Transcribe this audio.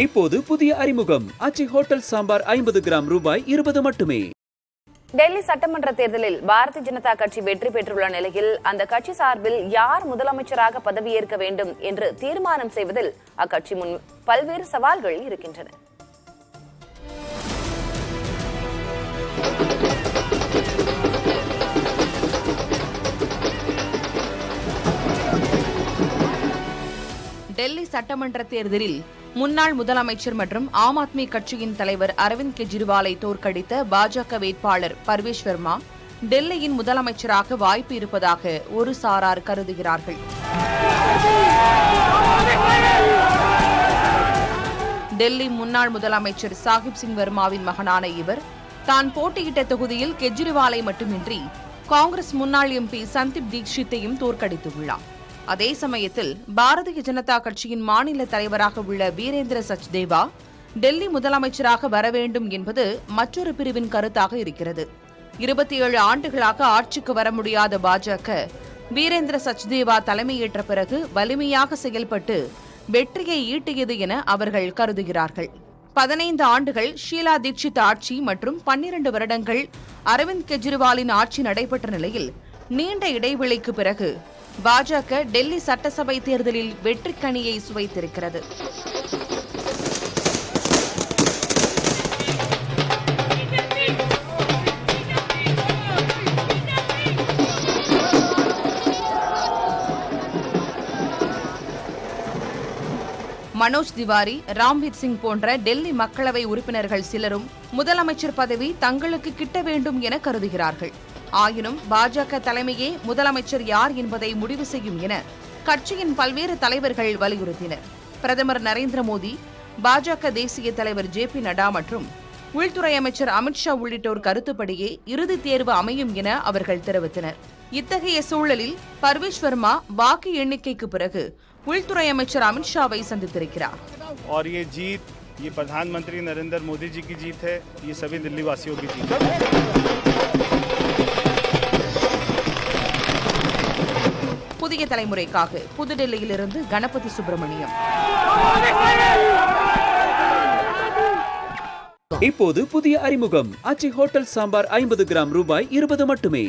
இப்போது புதிய அறிமுகம் அச்சி ஹோட்டல் சாம்பார் 50 கிராம் ரூபாய் 20 மட்டுமே. டெல்லி சட்டமன்ற தேர்தலில் பாரதிய ஜனதா கட்சி வெற்றி பெற்றுள்ள நிலையில் அந்த கட்சி சார்பில் யார் முதலமைச்சராக பதவியேற்க வேண்டும் என்று தீர்மானம் செய்வதில் அக்கட்சி முன் பல்வேறு சவால்கள் இருக்கின்றன. டெல்லி சட்டமன்ற தேர்தலில் முன்னாள் முதலமைச்சர் மற்றும் ஆம் ஆத்மி கட்சியின் தலைவர் அரவிந்த் கெஜ்ரிவாலை தோற்கடித்த பாஜக வேட்பாளர் பர்வேஷ் வர்மா டெல்லியின் முதலமைச்சராக வாய்ப்பு இருப்பதாக ஒரு சாரார் கருதுகிறார்கள். டெல்லி முன்னாள் முதலமைச்சர் சாஹிப் சிங் வர்மாவின் மகனான இவர் தான் போட்டியிட்ட தொகுதியில் கெஜ்ரிவாலை மட்டுமின்றி காங்கிரஸ் முன்னாள் எம்பி சந்தீப் தீக்ஷித்தையும் தோற்கடித்துள்ளார். அதே சமயத்தில் பாரதிய ஜனதா கட்சியின் மாநில தலைவராக உள்ள வீரேந்திர சச்தேவா டெல்லி முதலமைச்சராக வர வேண்டும் என்பது மற்றொரு பிரிவின் கருத்தாக இருக்கிறது. 27 ஆண்டுகளாக ஆட்சிக்கு வர முடியாத பாஜக வீரேந்திர சச்தேவா தலைமையேற்ற பிறகு வலிமையாக செயல்பட்டு வெற்றியை ஈட்டியது என அவர்கள் கருதுகிறார்கள். 15 ஆண்டுகள் ஷீலா தீட்சித் ஆட்சி மற்றும் 12 வருடங்கள் அரவிந்த் கெஜ்ரிவாலின் ஆட்சி நடைபெற்ற நிலையில் நீண்ட இடைவெளிக்கு பிறகு பாஜக டெல்லி சட்டசபை தேர்தலில் வெற்றிக்கனியை சுவைத்திருக்கிறது. மனோஜ் திவாரி, ராம்வீர் சிங் போன்ற டெல்லி மக்களவை உறுப்பினர்கள் சிலரும் முதலமைச்சர் பதவி தங்களுக்கு கிட்ட வேண்டும் என கருதுகிறார்கள். ஆயினும் பாஜக தலைமையே முதலமைச்சர் யார் என்பதை முடிவு செய்யும் என கட்சியின் பல்வேறு தலைவர்கள் வலியுறுத்தினர். பிரதமர் நரேந்திர மோடி, பாஜக தேசிய தலைவர் ஜே.பி. நட்டா மற்றும் உள்துறை அமைச்சர் அமித்ஷா உள்ளிட்டோர் கருத்துப்படியே இறுதித் தேர்வு அமையும் என அவர்கள் தெரிவித்தனர். இத்தகைய சூழலில் பர்வேஷ் வர்மா வாக்கு எண்ணிக்கைக்கு பிறகு உள்துறை அமைச்சர் அமித்ஷாவை சந்தித்திருக்கிறார். ये प्रधानमंत्री नरेंद्र मोदी जी की जीत है, ये सभी दिल्ली वासियों की जीत है. புதிய தலைமுறைக்காக புதுடெல்லியிலிருந்து கணபதி சுப்பிரமணியம். இப்போது புதிய அறிமுகம் அச்சி ஹோட்டல் சாம்பார் 50 கிராம் ரூபாய் 20 மட்டுமே.